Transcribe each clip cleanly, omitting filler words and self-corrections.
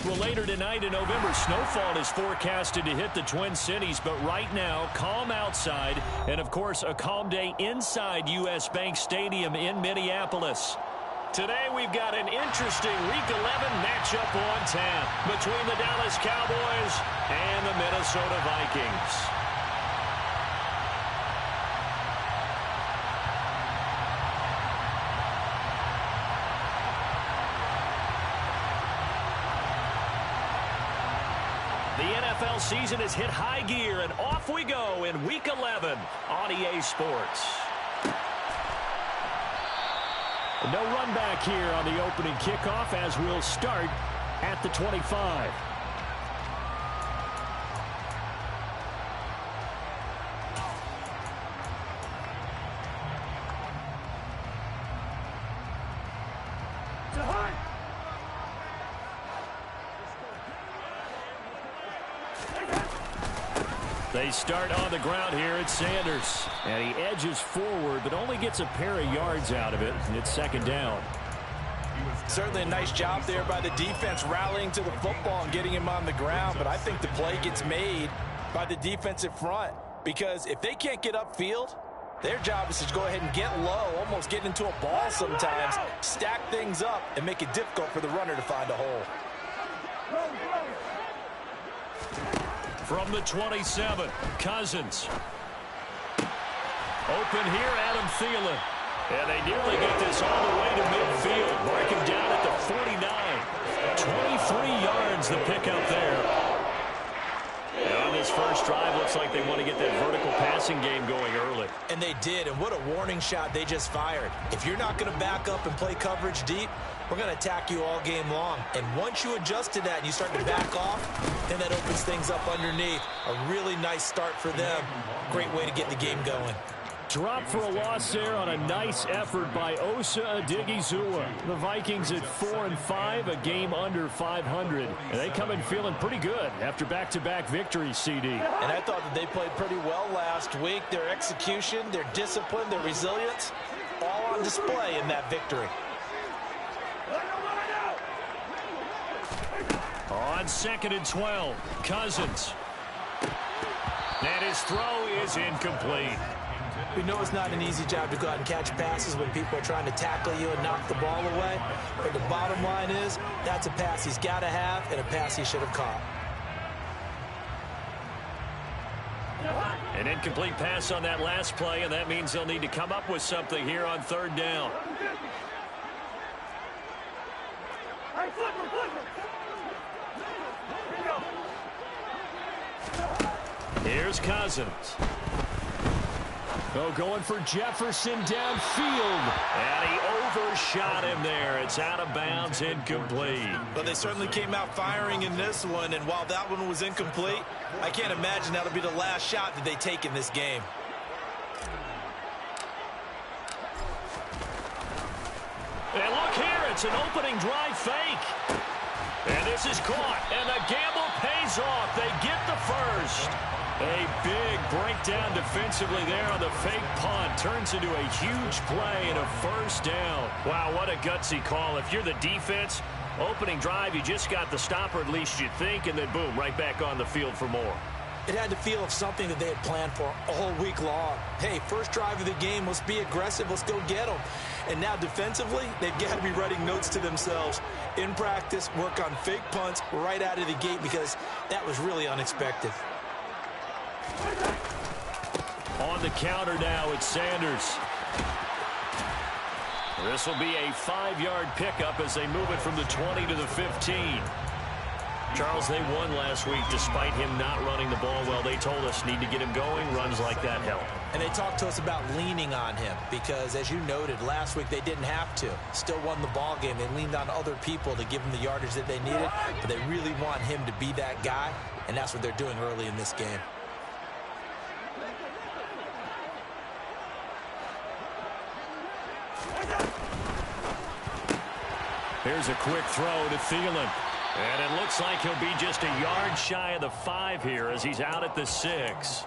Well, later tonight in November, snowfall is forecasted to hit the Twin Cities, but right now, calm outside, and of course, a calm day inside U.S. Bank Stadium in Minneapolis. Today, we've got an interesting Week 11 matchup on tap between the Dallas Cowboys and the Minnesota Vikings. The NFL season has hit high gear, and off we go in Week 11 on EA Sports. No run back here on the opening kickoff as we'll start at the 25. They start on the ground here. It's Sanders. And he edges forward, but only gets a pair of yards out of it. And it's second down. Certainly a nice job there by the defense rallying to the football and getting him on the ground. But I think the play gets made by the defensive front. Because if they can't get upfield, their job is to go ahead and get low, almost get into a ball sometimes, stack things up, and make it difficult for the runner to find a hole. From the 27, Cousins. Open here, Adam Thielen. And they nearly get this all the way to midfield. Mark him down at the 49. 23 yards the pickup there. And on this first drive, looks like they want to get that vertical passing game going early. And they did, and what a warning shot they just fired. If you're not going to back up and play coverage deep, we're going to attack you all game long. And once you adjust to that and you start to back off, then that opens things up underneath. A really nice start for them. Great way to get the game going. Drop for a loss there on a nice effort by Osa Odighizuwa. The Vikings at 4-5, a game under 500. And they come in feeling pretty good after back-to-back victories, CD. And I thought that they played pretty well last week. Their execution, their discipline, their resilience, all on display in that victory. On 2nd and 12, Cousins. And his throw is incomplete. We know it's not an easy job to go out and catch passes when people are trying to tackle you and knock the ball away. But the bottom line is, that's a pass he's got to have and a pass he should have caught. An incomplete pass on that last play, and that means they'll need to come up with something here on 3rd down. Here's Cousins. Oh, going for Jefferson downfield. And he overshot him there. It's out of bounds, incomplete. But they certainly came out firing in this one, and while that one was incomplete, I can't imagine that'll be the last shot that they take in this game. And look here, it's an opening drive fake. And this is caught, and the gamble pays off. They get the first. A big breakdown defensively there on the fake punt. Turns into a huge play and a first down. Wow, what a gutsy call. If you're the defense, opening drive, you just got the stop, or at least you think, and then boom, right back on the field for more. It had to feel of something that they had planned for all week long. Hey, first drive of the game, let's be aggressive, let's go get them. And now defensively, they've got to be writing notes to themselves. In practice, work on fake punts right out of the gate because that was really unexpected. On the counter now, it's Sanders. This will be a 5-yard pickup as they move it from the 20 to the 15. Charles, they won last week despite him not running the ball well. They told us need to get him going. Runs like that help. And they talked to us about leaning on him because, as you noted, last week they didn't have to. Still won the ball game. They leaned on other people to give them the yardage that they needed, but they really want him to be that guy, and that's what they're doing early in this game. Here's a quick throw to Thielen. And it looks like he'll be just a yard shy of the 5 here as he's out at the 6.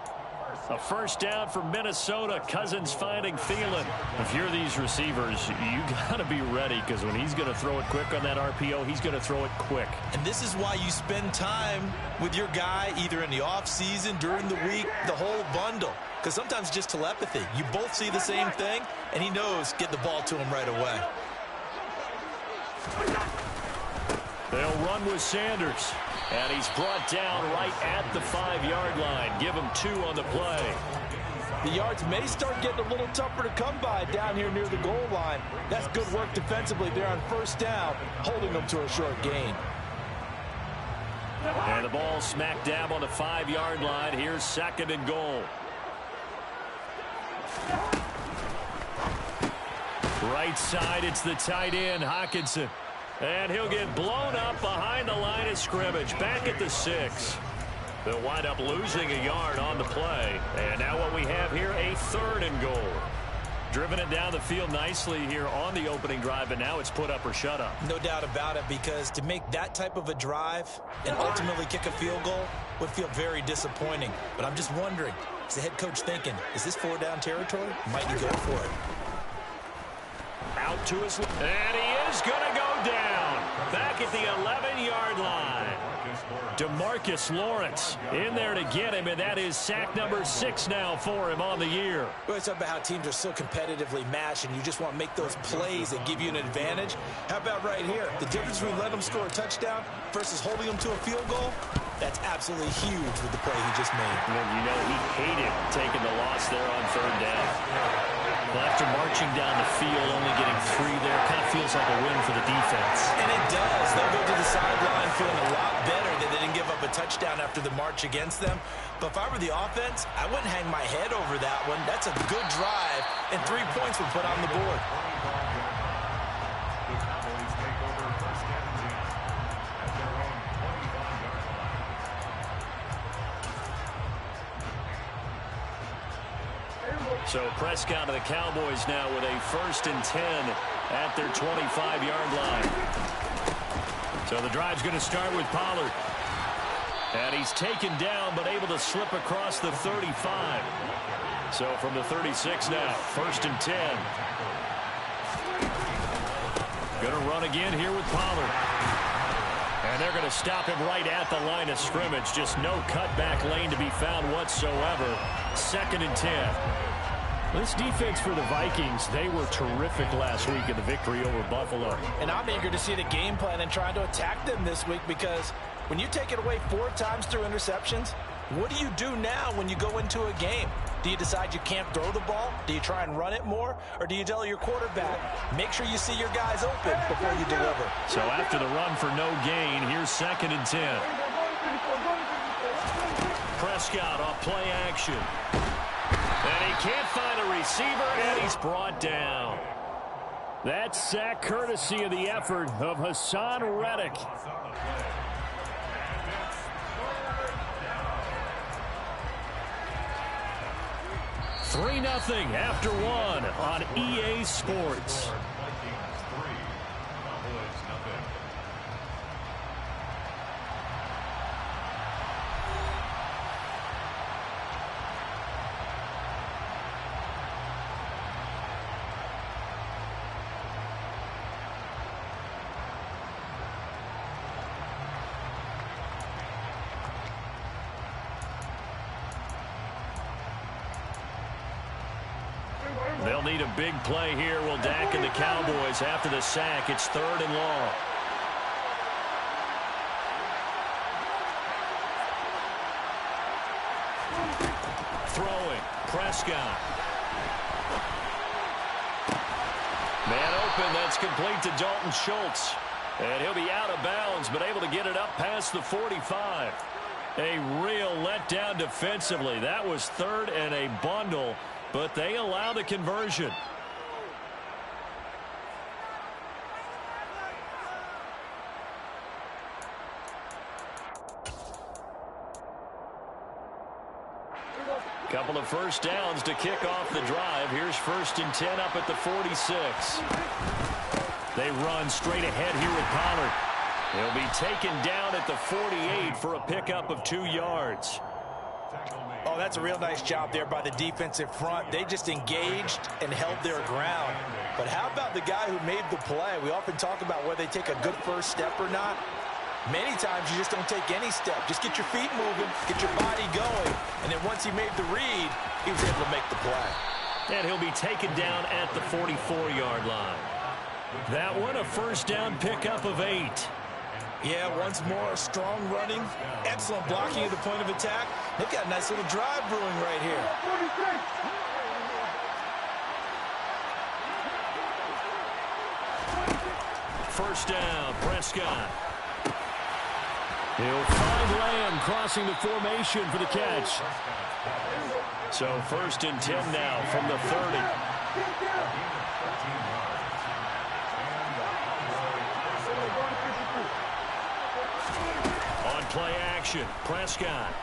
A first down for Minnesota. Cousins finding Thielen. If you're these receivers, you got to be ready, because when he's going to throw it quick on that RPO, he's going to throw it quick. And this is why you spend time with your guy either in the offseason, during the week, the whole bundle. Because sometimes just telepathy. You both see the same thing, and he knows get the ball to him right away. They'll run with Sanders. And he's brought down right at the 5-yard line. Give him 2 on the play. The yards may start getting a little tougher to come by down here near the goal line. That's good work defensively there on first down, holding them to a short gain. And the ball smack dab on the 5-yard line. Here's 2nd and goal. Right side, it's the tight end, Hockenson. And he'll get blown up behind the line of scrimmage, back at the 6. They'll wind up losing a yard on the play. And now what we have here, a 3rd and goal. Driven it down the field nicely here on the opening drive, but now it's put up or shut up. No doubt about it, because to make that type of a drive and ultimately kick a field goal would feel very disappointing. But I'm just wondering, is the head coach thinking, is this 4-down territory? Might he go for it? Out to his left, and he is going to go down back at the 11-yard line. DeMarcus Lawrence in there to get him, and that is sack number 6 now for him on the year. We always talk about how teams are so competitively matched, and you just want to make those plays that give you an advantage. How about right here? The difference between letting them score a touchdown versus holding them to a field goal, that's absolutely huge with the play he just made. And you know he hated taking the loss there on 3rd down. Well, after marching down the field, only getting 3 there, kind of feels like a win for the defense. And it does. They'll go to the sideline feeling a lot better that they didn't give up a touchdown after the march against them. But if I were the offense, I wouldn't hang my head over that one. That's a good drive, and 3 points were put on the board. So Prescott of the Cowboys now with a 1st and 10 at their 25-yard line. So the drive's going to start with Pollard. And he's taken down but able to slip across the 35. So from the 36 now, 1st and 10. Going to run again here with Pollard. And they're going to stop him right at the line of scrimmage. Just no cutback lane to be found whatsoever. 2nd and 10. This defense for the Vikings, they were terrific last week in the victory over Buffalo. And I'm eager to see the game plan and trying to attack them this week, because when you take it away 4 times through interceptions, what do you do now when you go into a game? Do you decide you can't throw the ball? Do you try and run it more? Or do you tell your quarterback, make sure you see your guys open before you deliver? So after the run for no gain, here's 2nd and 10. Prescott off play action. And he can't find a receiver, and he's brought down. That sack courtesy of the effort of Hassan Reddick. $3-0 after 1 on EA Sports. They'll need a big play here. Will Dak and the Cowboys after the sack. It's 3rd and long. Throwing. Prescott. Man open. That's complete to Dalton Schultz. And he'll be out of bounds, but able to get it up past the 45. A real letdown defensively. That was 3rd and a bundle, but they allow the conversion. Couple of first downs to kick off the drive. Here's 1st and 10 up at the 46. They run straight ahead here with Pollard. He'll be taken down at the 48 for a pickup of 2 yards. Oh, that's a real nice job there by the defensive front. They just engaged and held their ground. But how about the guy who made the play? We often talk about whether they take a good first step or not. Many times you just don't take any step. Just get your feet moving, get your body going, and then once he made the read, he was able to make the play. And he'll be taken down at the 44-yard line. That one, a first down pickup of 8. Yeah, once more, strong running, excellent blocking at the point of attack. They've got a nice little drive brewing right here. First down, Prescott. He'll find Lamb crossing the formation for the catch. So first and 10 now from the 30. On play action, Prescott.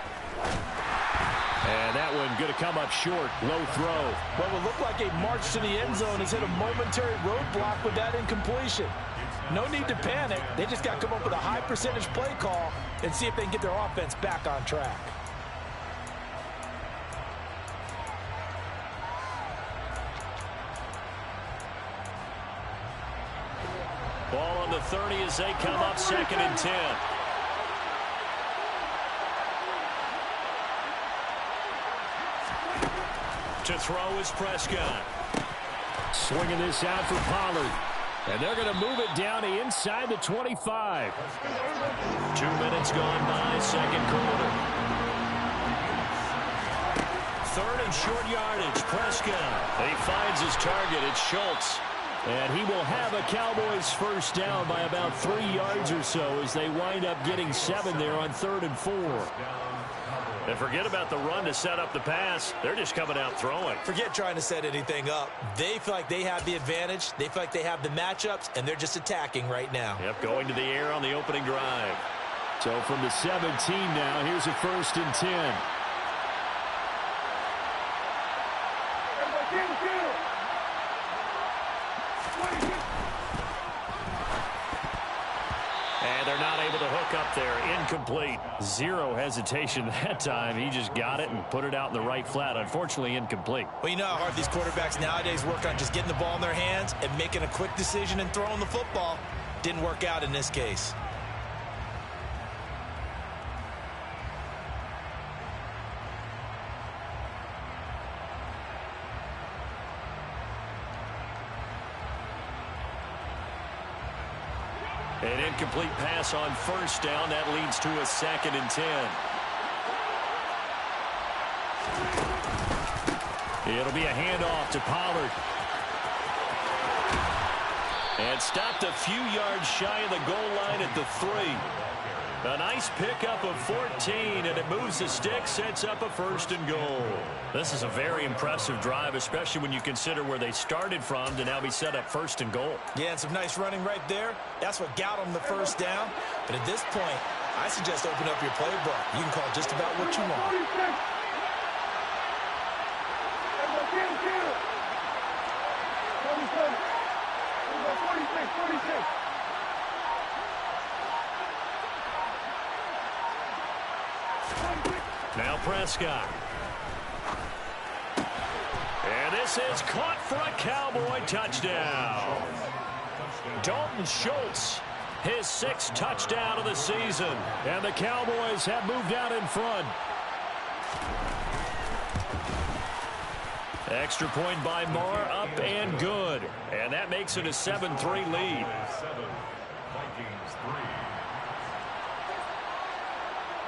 And that one going to come up short, low throw. What will look like a march to the end zone has hit a momentary roadblock with that incompletion. No need to panic. They just got to come up with a high percentage play call and see if they can get their offense back on track. Ball on the 30 as they come up, second and 10. To throw is Prescott. Swinging this out for Pollard. And they're going to move it down to inside the 25. 2 minutes gone by, second quarter. Third and short yardage, Prescott. He finds his target, it's Schultz. And he will have a Cowboys first down by about 3 yards or so as they wind up getting 7 there on 3rd and 4. And forget about the run to set up the pass. They're just coming out throwing. Forget trying to set anything up. They feel like they have the advantage. They feel like they have the matchups, and they're just attacking right now. Yep, going to the air on the opening drive. So from the 17 now, here's a first and 10. And they're not able to hook up there. Incomplete. Zero hesitation that time. He just got it and put it out in the right flat. Unfortunately, incomplete. Well, you know how hard these quarterbacks nowadays work on just getting the ball in their hands and making a quick decision and throwing the football. Didn't work out in this case. An incomplete pass on first down. That leads to a second and 10. It'll be a handoff to Pollard. And stopped a few yards shy of the goal line at the 3. A nice pickup of 14, and it moves the stick, sets up a first and goal. This is a very impressive drive, especially when you consider where they started from to now be set up first and goal. Yeah, and some nice running right there. That's what got them the first down. But at this point, I suggest open up your playbook. You can call just about what you want. Now Prescott. And this is caught for a Cowboy touchdown. Dalton Schultz, his 6th touchdown of the season. And the Cowboys have moved out in front. Extra point by Marr, up and good. And that makes it a 7-3 lead.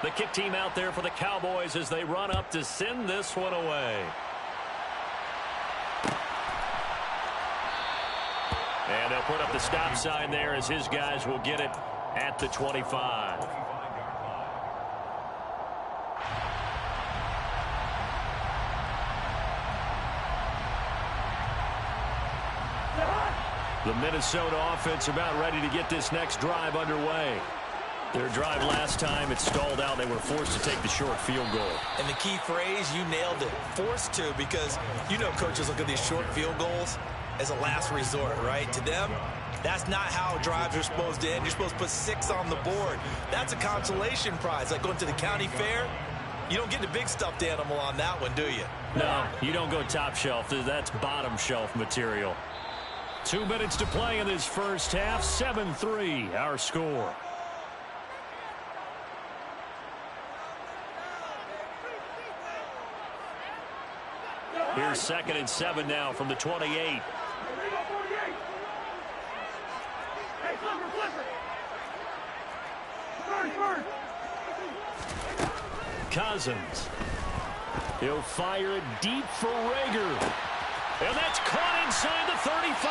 The kick team out there for the Cowboys as they run up to send this one away. And they'll put up the stop sign there as his guys will get it at the 25. The Minnesota offense about ready to get this next drive underway. Their drive last time, it stalled out. They were forced to take the short field goal. And the key phrase, you nailed it. Forced to, because you know coaches look at these short field goals as a last resort, right? To them, that's not how drives are supposed to end. You're supposed to put 6 on the board. That's a consolation prize, like going to the county fair. You don't get the big stuffed animal on that one, do you? No, you don't go top shelf. That's bottom shelf material. 2 minutes to play in this first half. 7-3, our score. Here's 2nd and 7 now from the 28. Cousins. He'll fire it deep for Rager. And that's caught inside the 35.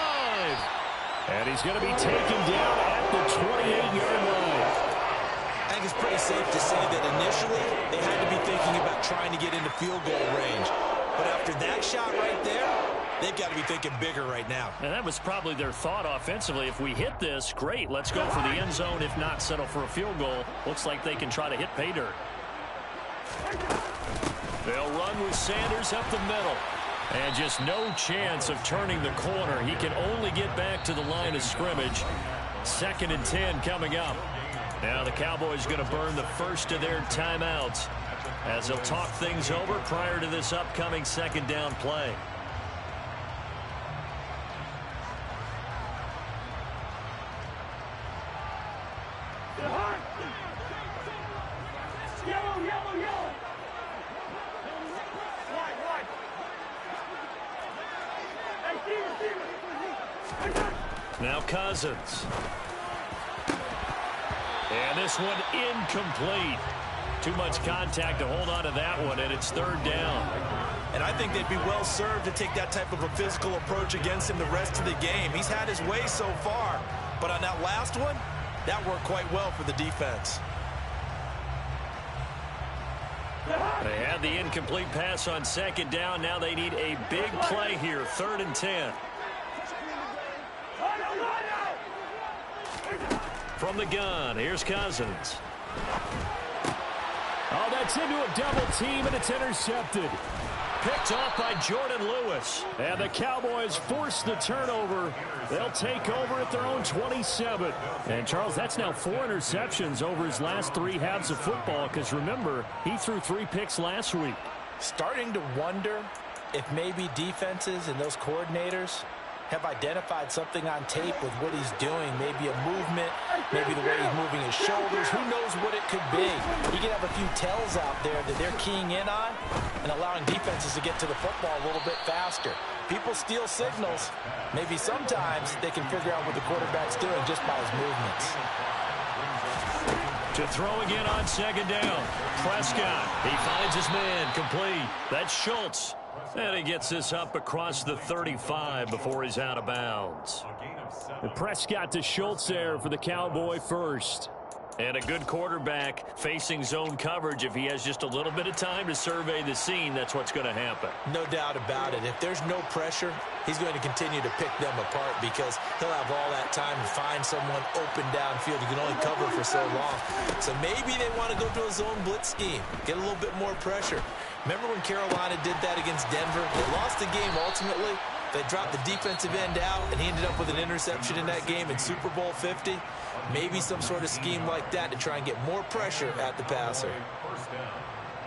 And he's going to be taken down at the 28-yard line. I think it's pretty safe to say that initially they had to be thinking about trying to get into field goal range. But after that shot right there, they've got to be thinking bigger right now. And that was probably their thought offensively. If we hit this, great. Let's go for the end zone. If not, settle for a field goal. Looks like they can try to hit pay dirt. They'll run with Sanders up the middle. And just no chance of turning the corner. He can only get back to the line of scrimmage. 2nd and 10 coming up. Now the Cowboys going to burn the first of their timeouts as they'll talk things over prior to this upcoming 2nd down play. Now Cousins. And this one incomplete. Too much contact to hold on to that one, and it's 3rd down. And I think they'd be well served to take that type of a physical approach against him the rest of the game. He's had his way so far, but on that last one, that worked quite well for the defense. They had the incomplete pass on 2nd down. Now they need a big play here, 3rd and 10. From the gun, here's Cousins. Oh, that's into a double team, and it's intercepted. Picked off by Jordan Lewis. And the Cowboys force the turnover. They'll take over at their own 27. And, Charles, that's now 4 interceptions over his last 3 halves of football, because, remember, he threw 3 picks last week. Starting to wonder if maybe defenses and those coordinators have identified something on tape with what he's doing. Maybe a movement, maybe the way he's moving his shoulders. Who knows what it could be? He could have a few tells out there that they're keying in on and allowing defenses to get to the football a little bit faster. People steal signals. Maybe sometimes they can figure out what the quarterback's doing just by his movements. To throw again on 2nd down. Prescott, he finds his man, complete. That's Schultz. And he gets this up across the 35 before he's out of bounds. And Prescott to Schultz there for the Cowboy first. And a good quarterback facing zone coverage. If he has just a little bit of time to survey the scene, that's what's going to happen. No doubt about it. If there's no pressure, he's going to continue to pick them apart because he'll have all that time to find someone open downfield. You can only cover for so long. So maybe they want to go to a zone blitz scheme, get a little bit more pressure. Remember when Carolina did that against Denver? They lost the game ultimately. They dropped the defensive end out, and he ended up with an interception in that game in Super Bowl 50. Maybe some sort of scheme like that to try and get more pressure at the passer.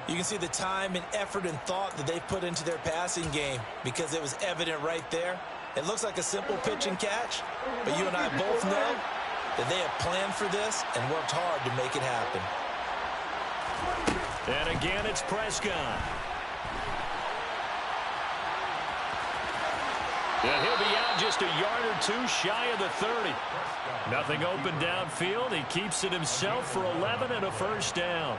You can see the time and effort and thought that they put into their passing game because it was evident right there. It looks like a simple pitch and catch, but you and I both know that they have planned for this and worked hard to make it happen. And again, it's Prescott. And he'll be out just a yard or 2 shy of the 30. Nothing open downfield. He keeps it himself for 11 and a 1st down.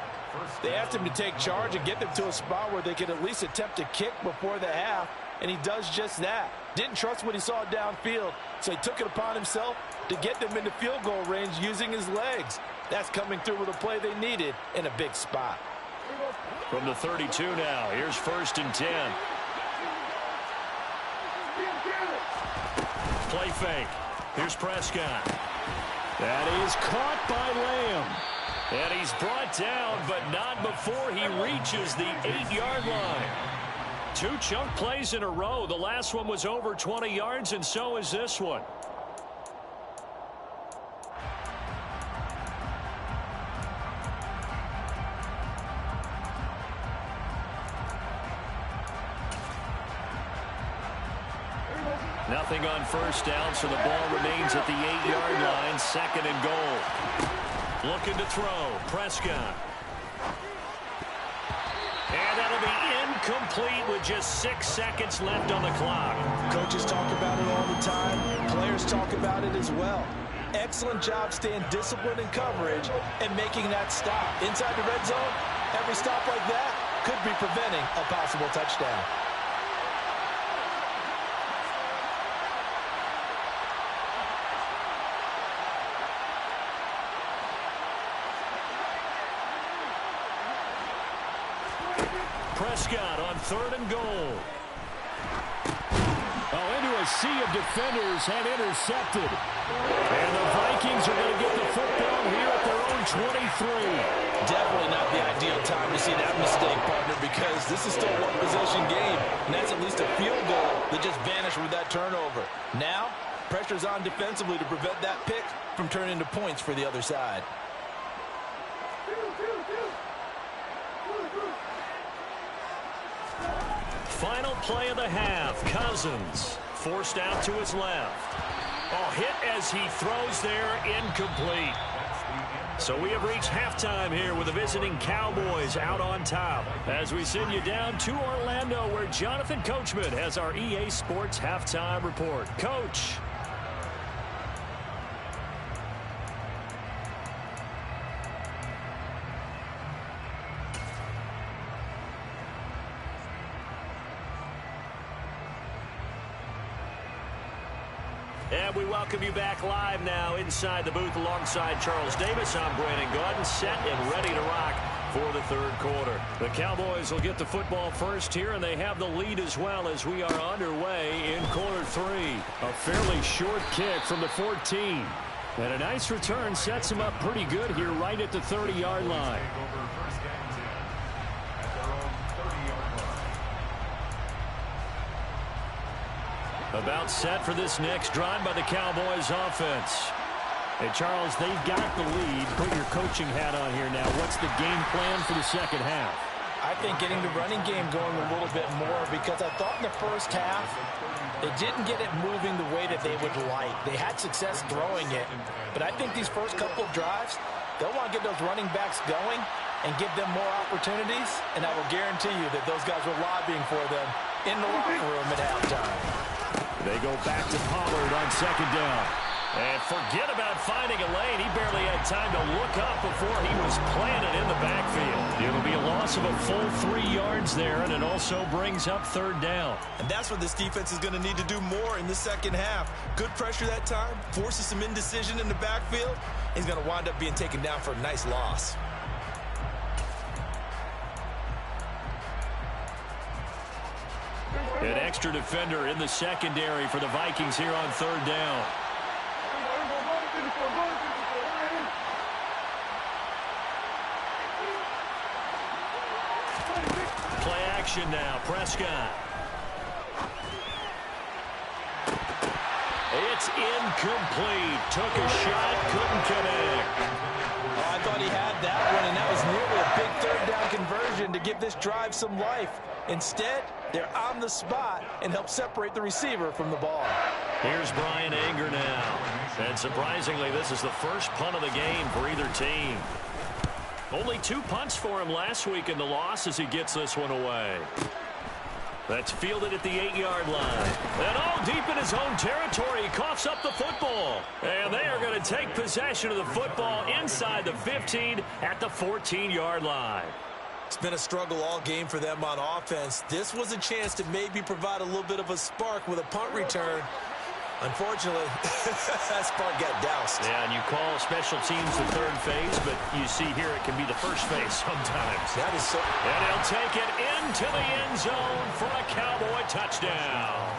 They asked him to take charge and get them to a spot where they could at least attempt to kick before the half, and he does just that. Didn't trust what he saw downfield, so he took it upon himself to get them into field goal range using his legs. That's coming through with a play they needed in a big spot. From the 32 now, here's 1st and 10. Play fake. Here's Prescott. That is caught by Lamb. And he's brought down, but not before he reaches the 8-yard line. 2 chunk plays in a row. The last one was over 20 yards, and so is this one. Nothing on first down, so the ball remains at the 8-yard line, 2nd and goal. Looking to throw. Prescott. And that'll be incomplete with just 6 seconds left on the clock. Coaches talk about it all the time. Players talk about it as well. Excellent job staying disciplined in coverage and making that stop. Inside the red zone, every stop like that could be preventing a possible touchdown. Prescott on 3rd and goal. Oh, into a sea of defenders and intercepted. And the Vikings are going to get the football here at their own 23. Definitely not the ideal time to see that mistake, partner, because this is still a one-possession game, and that's at least a field goal that just vanished with that turnover. Now, pressure's on defensively to prevent that pick from turning into points for the other side. Final play of the half. Cousins forced out to his left. Oh, hit as he throws there, incomplete. So we have reached halftime here with the visiting Cowboys out on top. As we send you down to Orlando, where Jonathan Coachman has our EA Sports halftime report. Coach. And we welcome you back live now inside the booth alongside Charles Davis. I'm Brandon Gaudin, set and ready to rock for the 3rd quarter. The Cowboys will get the football first here, and they have the lead as well as we are underway in quarter 3. A fairly short kick from the 14. And a nice return sets them up pretty good here right at the 30-yard line. About set for this next drive by the Cowboys offense. And Charles, they've got the lead. Put your coaching hat on here now. What's the game plan for the second half? I think getting the running game going a little bit more, because I thought in the first half they didn't get it moving the way that they would like. They had success throwing it, but I think these first couple of drives, they'll want to get those running backs going and give them more opportunities, and I will guarantee you that those guys were lobbying for them in the locker room at halftime. They go back to Pollard on 2nd down. And forget about finding a lane. He barely had time to look up before he was planted in the backfield. It'll be a loss of a full 3 yards there, and it also brings up 3rd down. And that's what this defense is going to need to do more in the second half. Good pressure that time, forces some indecision in the backfield. He's going to wind up being taken down for a nice loss. An extra defender in the secondary for the Vikings here on 3rd down. Play action now. Prescott. It's incomplete. Took a shot, couldn't connect. Oh, I thought he had that one, and that was nearly a big 3rd down conversion to give this drive some life. Instead, they're on the spot and help separate the receiver from the ball. Here's Brian Anger now. And surprisingly, this is the first punt of the game for either team. Only 2 punts for him last week in the loss as he gets this one away. That's fielded at the 8-yard line. And all deep in his own territory, he coughs up the football. And they are going to take possession of the football inside the 15 at the 14-yard line. It's been a struggle all game for them on offense. This was a chance to maybe provide a little bit of a spark with a punt return. Unfortunately, that spark got doused. Yeah, and you call special teams the 3rd phase, but you see here it can be the 1st phase sometimes. That is so. And he'll take it into the end zone for a Cowboy touchdown.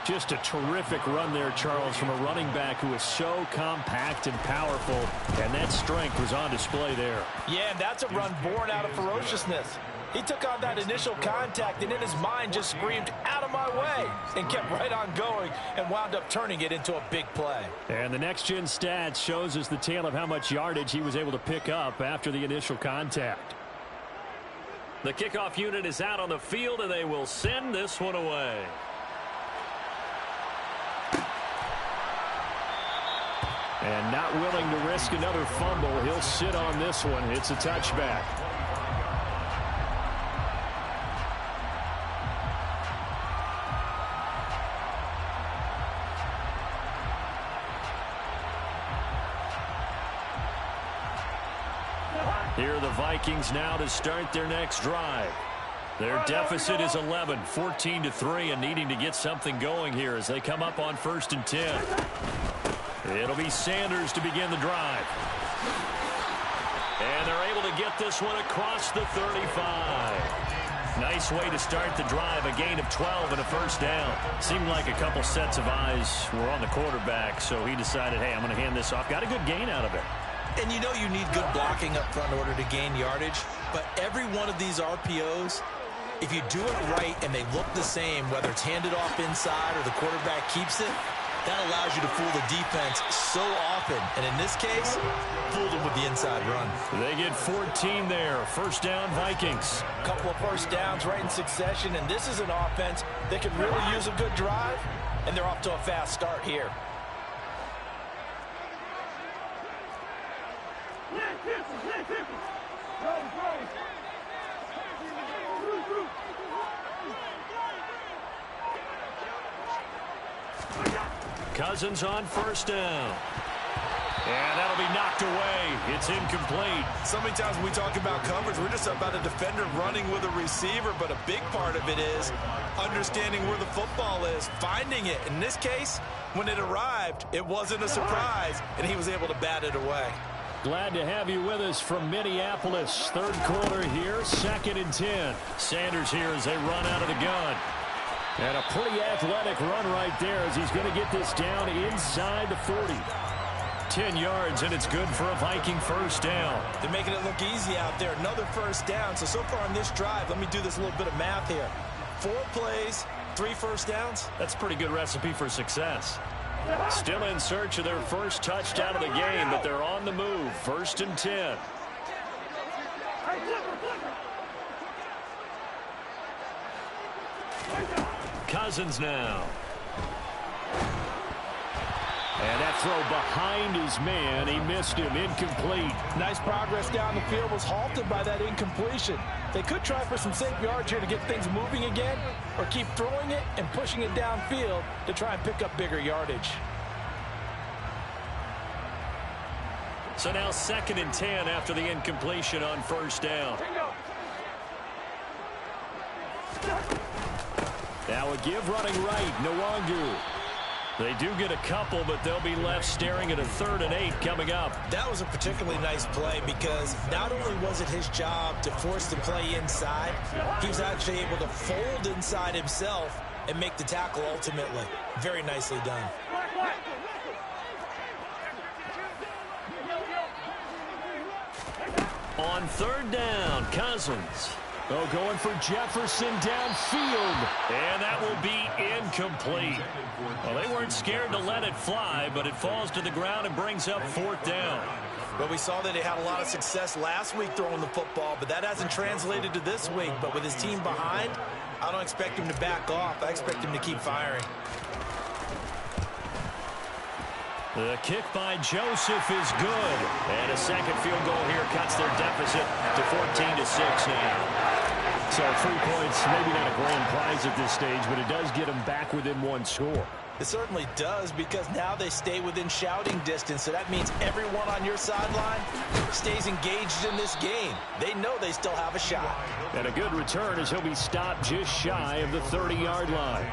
Just a terrific run there, Charles, from a running back who is so compact and powerful, and that strength was on display there. Yeah, and that's a run born out of ferociousness. He took on that initial contact and in his mind just screamed, "Out of my way," and kept right on going and wound up turning it into a big play. And the next-gen stats shows us the tale of how much yardage he was able to pick up after the initial contact. The kickoff unit is out on the field, and they will send this one away. And not willing to risk another fumble. He'll sit on this one. It's a touchback. Here are the Vikings now to start their next drive. Their deficit is 11, 14-3, and needing to get something going here as they come up on 1st and 10. It'll be Sanders to begin the drive. And they're able to get this one across the 35. Nice way to start the drive, a gain of 12 and a first down. Seemed like a couple sets of eyes were on the quarterback, so he decided, hey, I'm going to hand this off. Got a good gain out of it. And you know you need good blocking up front in order to gain yardage, but every one of these RPOs, if you do it right and they look the same, whether it's handed off inside or the quarterback keeps it, that allows you to fool the defense so often. And in this case, fooled them with the inside run. They get 14 there. First down, Vikings. A couple of first downs right in succession, and this is an offense that could really use a good drive, and they're off to a fast start here. Cousins on first down. And that'll be knocked away. It's incomplete. So many times when we talk about coverage, we're just about a defender running with a receiver, but a big part of it is understanding where the football is, finding it. In this case, when it arrived, it wasn't a surprise, and he was able to bat it away. Glad to have you with us from Minneapolis. Third quarter here, 2nd and 10. Sanders here as they run out of the gun. And a pretty athletic run right there as he's going to get this down inside the 40. 10 yards, and it's good for a Viking first down. They're making it look easy out there. Another first down. So far on this drive, let me do this little bit of math here. 4 plays, 3 first downs. That's a pretty good recipe for success. Still in search of their first touchdown of the game, but they're on the move. 1st and 10. Cousins now. And that throw behind his man. He missed him. Incomplete. Nice progress down the field, was halted by that incompletion. They could try for some safe yards here to get things moving again, or keep throwing it and pushing it downfield to try and pick up bigger yardage. So now 2nd and 10 after the incompletion on first down. Now a give running right, Nwangu. They do get a couple, but they'll be left staring at a 3rd and 8 coming up. That was a particularly nice play because not only was it his job to force the play inside, he was actually able to fold inside himself and make the tackle ultimately. Very nicely done. On 3rd down, Cousins. Oh, going for Jefferson downfield. And that will be incomplete. Well, they weren't scared to let it fly, but it falls to the ground and brings up 4th down. Well, we saw that he had a lot of success last week throwing the football, but that hasn't translated to this week. But with his team behind, I don't expect him to back off. I expect him to keep firing. The kick by Joseph is good. And a second field goal here cuts their deficit to 14-6 now. So 3 points, maybe not a grand prize at this stage, but it does get them back within 1 score. It certainly does, because now they stay within shouting distance. So that means everyone on your sideline stays engaged in this game. They know they still have a shot. And a good return as he'll be stopped just shy of the 30-yard line.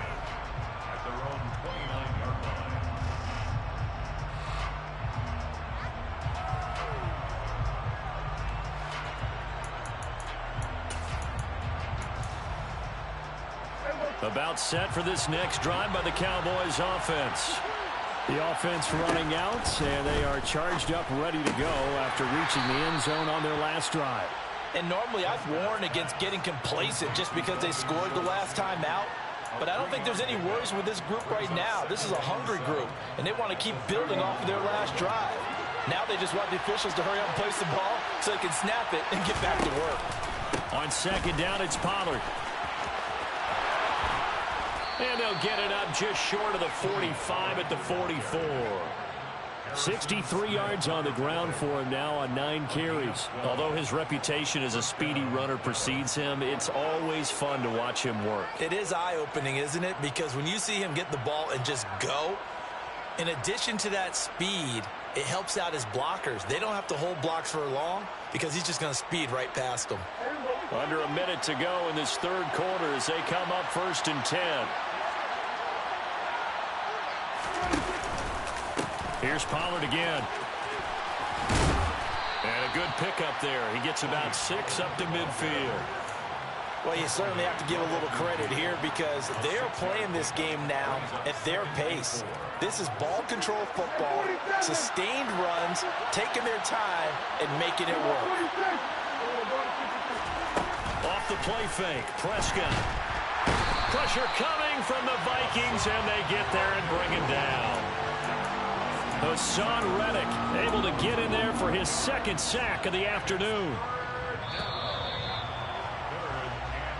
About set for this next drive by the Cowboys offense. The offense running out, and they are charged up, ready to go after reaching the end zone on their last drive. And normally I've warned against getting complacent just because they scored the last time out. But I don't think there's any worries with this group right now. This is a hungry group, and they want to keep building off of their last drive. Now they just want the officials to hurry up and place the ball so they can snap it and get back to work. On 2nd down, it's Pollard. And they'll get it up just short of the 45 at the 44. 63 yards on the ground for him now on 9 carries. Although his reputation as a speedy runner precedes him, it's always fun to watch him work. It is eye-opening, isn't it? Because when you see him get the ball and just go, in addition to that speed, it helps out his blockers. They don't have to hold blocks for long because he's just going to speed right past them. Under a minute to go in this third quarter as they come up 1st and 10. Here's Pollard again. And a good pickup there. He gets about 6 up to midfield. Well, you certainly have to give a little credit here because they're playing this game now at their pace. This is ball control football, sustained runs, taking their time, and making it work. Off the play fake, Prescott. Pressure coming from the Vikings, and they get there and bring him down. Hassan Reddick able to get in there for his 2nd sack of the afternoon.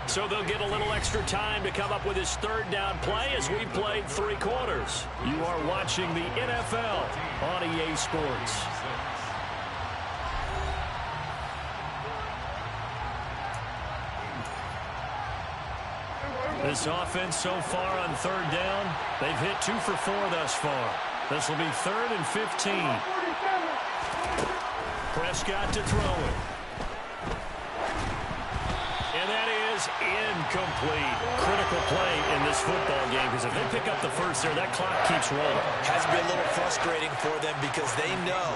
So they'll get a little extra time to come up with his 3rd down play as we played 3 quarters. You are watching the NFL on EA Sports. This offense so far on 3rd down, they've hit 2 for 4 thus far. This will be 3rd and 15. Prescott to throw it. And that is incomplete. Critical play in this football game because if they pick up the first there, that clock keeps rolling. Has to be a little frustrating for them because they know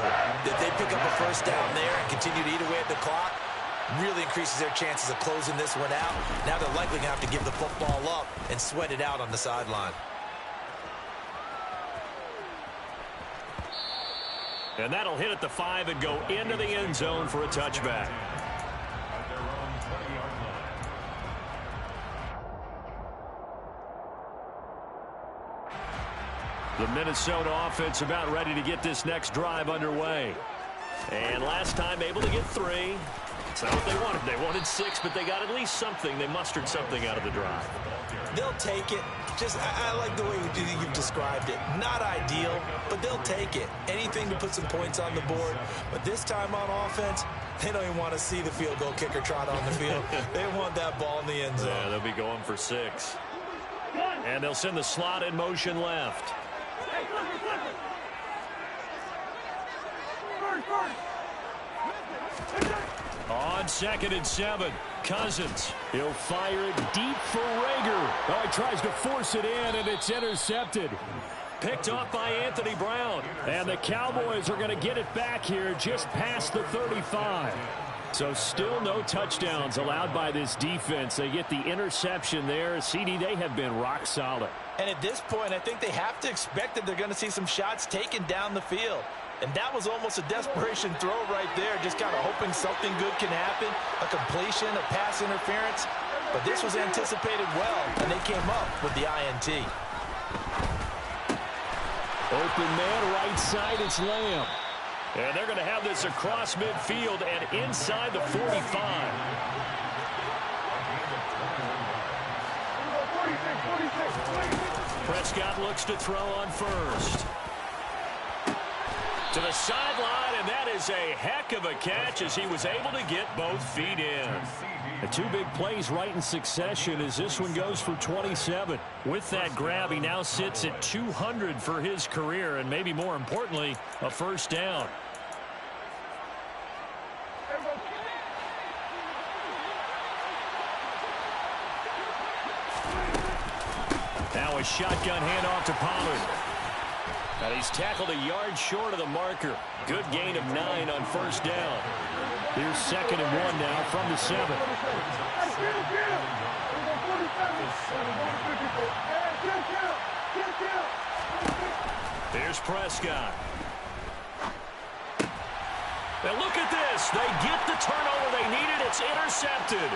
that they pick up a 1st down there and continue to eat away at the clock, really increases their chances of closing this one out. Now they're likely going to have to give the football up and sweat it out on the sideline. And that'll hit at the 5 and go into the end zone for a touchback. The Minnesota offense about ready to get this next drive underway. And last time able to get 3. It's not what they wanted. They wanted 6, but they got at least something. They mustered something out of the drive. They'll take it. I like the way you've described it. Not ideal, but they'll take it. Anything to put some points on the board. But this time on offense, they don't even want to see the field goal kicker trot on the field. They want that ball in the end zone. Yeah, they'll be going for 6. And they'll send the slot in motion left. On 2nd and 7, Cousins. He'll fire it deep for Rager. Oh, he tries to force it in, and it's intercepted. Picked off by Anthony Brown. And the Cowboys are going to get it back here just past the 35. So still no touchdowns allowed by this defense. They get the interception there. CD, they have been rock solid. And at this point, I think they have to expect that they're going to see some shots taken down the field. And that was almost a desperation throw right there, just kind of hoping something good can happen, a completion, a pass interference. But this was anticipated well, and they came up with the INT. Open man right side, it's Lamb. And they're going to have this across midfield and inside the 45. Prescott looks to throw on 1st. To the sideline, and that is a heck of a catch as he was able to get both feet in. The 2 big plays right in succession as this one goes for 27. With that grab, he now sits at 200 for his career, and maybe more importantly, a 1st down. Now a shotgun handoff to Pollard. And he's tackled a yard short of the marker. Good gain of 9 on 1st down. Here's 2nd and 1 now from the 7. Here's Prescott. Now look at this. They get the turnover they needed. It's intercepted.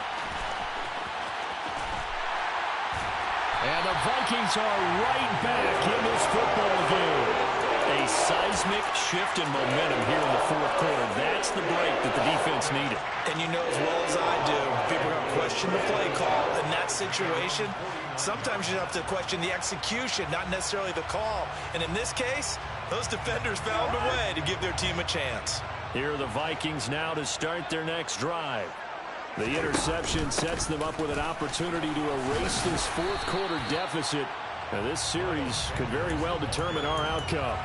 And the Vikings are right back in this football game. A seismic shift in momentum here in the 4th quarter. That's the break that the defense needed. And you know as well as I do, people are going to question the play call in that situation. Sometimes you have to question the execution, not necessarily the call. And in this case, Those defenders found a way to give their team a chance. Here are the Vikings now to start their next drive. The interception sets them up with an opportunity to erase this fourth quarter deficit. Now, this series could very well determine our outcome.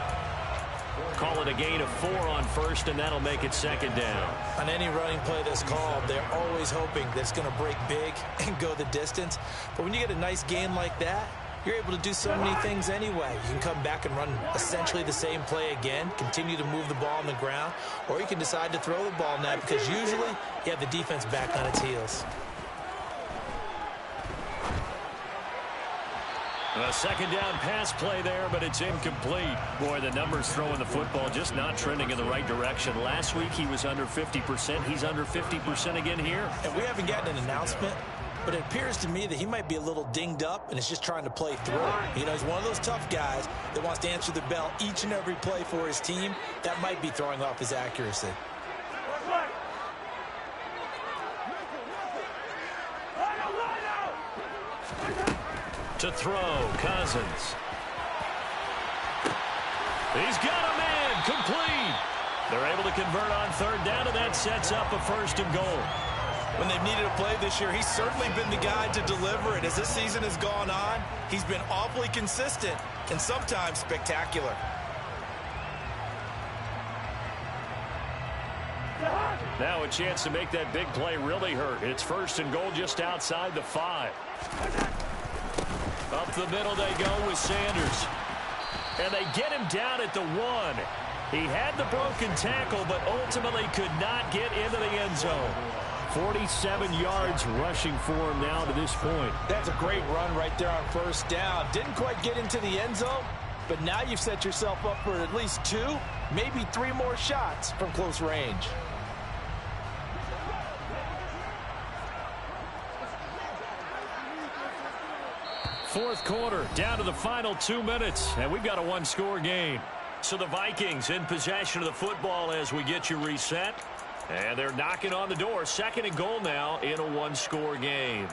Call it a gain of 4 on first, and that'll make it second down. On any running play that's called, they're always hoping that it's going to break big and go the distance. But when you get a nice gain like that, you're able to do so many things anyway. You can come back and run essentially the same play again, continue to move the ball on the ground, or you can decide to throw the ball now because usually you have the defense back on its heels. A second down pass play there, but it's incomplete. Boy, the numbers throwing the football just not trending in the right direction. Last week he was under 50%. He's under 50% again here. And we haven't gotten an announcement, but it appears to me that he might be a little dinged up and is just trying to play through. You know, he's one of those tough guys that wants to answer the bell each and every play for his team. That might be throwing off his accuracy. To throw, Cousins. He's got a man, complete. They're able to convert on third down, and that sets up a first and goal. When they've needed a play this year, he's certainly been the guy to deliver it. As this season has gone on, he's been awfully consistent and sometimes spectacular. Now a chance to make that big play really hurt. It's first and goal just outside the 5. Up the middle they go with Sanders. And they get him down at the 1. He had the broken tackle, but ultimately could not get into the end zone. 47 yards rushing for him now to this point. That's a great run right there on first down. Didn't quite get into the end zone, but now you've set yourself up for at least 2, maybe 3 more shots from close range. Fourth quarter, down to the final 2 minutes, and we've got a one-score game. So the Vikings in possession of the football as we get you reset. And they're knocking on the door. Second and goal now in a one-score game.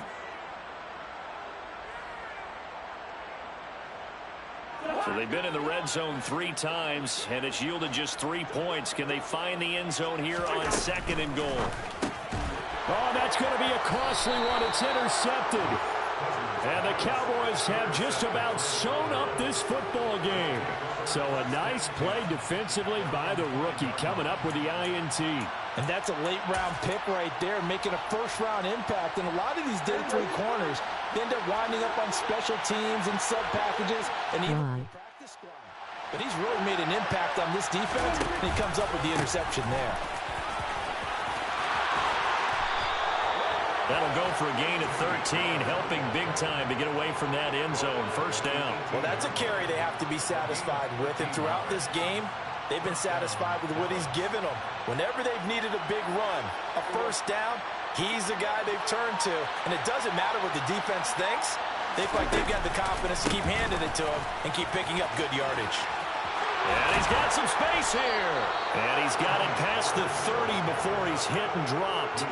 So they've been in the red zone 3 times, and it's yielded just 3 points. Can they find the end zone here on second and goal? Oh, that's going to be a costly one. It's intercepted. And the Cowboys have just about sewn up this football game. So a nice play defensively by the rookie coming up with the INT. And that's a late-round pick right there, making a first-round impact. And a lot of these day 3 corners end up winding up on special teams and sub-packages and even the practice squad. But he's really made an impact on this defense, and he comes up with the interception there. That'll go for a gain of 13, helping big time to get away from that end zone. First down. Well, that's a carry they have to be satisfied with. And throughout this game, they've been satisfied with what he's given them. Whenever they've needed a big run, a first down, he's the guy they've turned to. And it doesn't matter what the defense thinks. They feel like they've got the confidence to keep handing it to him and keep picking up good yardage. And he's got some space here. And he's got it past the 30 before he's hit and dropped.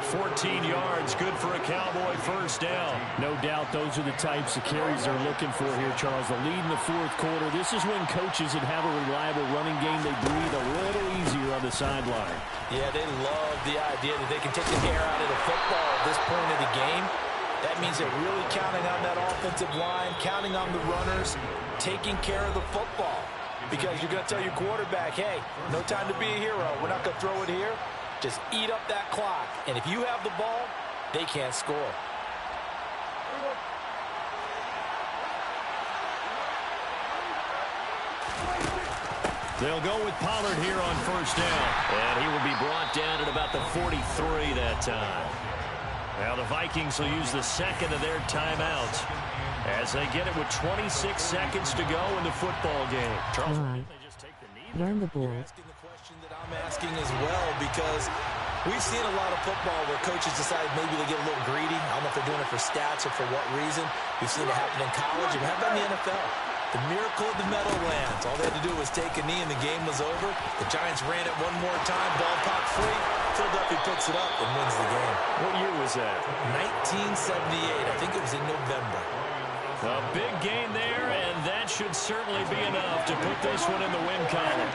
14 yards, good for a Cowboy first down. No doubt those are the types of carries they're looking for here, Charles. The lead in the fourth quarter. This is when coaches that have a reliable running game, they breathe a little easier on the sideline. Yeah, they love the idea that they can take the air out of the football at this point of the game. That means they're really counting on that offensive line, counting on the runners, taking care of the football. Because you're going to tell your quarterback, hey, no time to be a hero. We're not going to throw it here. Just eat up that clock. And if you have the ball, they can't score. They'll go with Pollard here on first down. And he will be brought down at about the 43 that time. Now the Vikings will use the second of their timeouts as they get it with 26 seconds to go in the football game. Charles, they just take the knee. Run the ball. I'm asking as well, because we've seen a lot of football where coaches decide maybe they get a little greedy. I don't know if they're doing it for stats or for what reason. We've seen it happen in college, and how about in the NFL? The miracle of the Meadowlands. All they had to do was take a knee, and the game was over. The Giants ran it one more time. Ball popped free. Philadelphia picks it up and wins the game. What year was that? 1978. I think it was in November. A big gain there, and that should certainly be enough to put this one in the win column.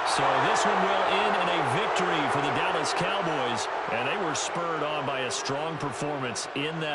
So this one will end in a victory for the Dallas Cowboys, and they were spurred on by a strong performance in that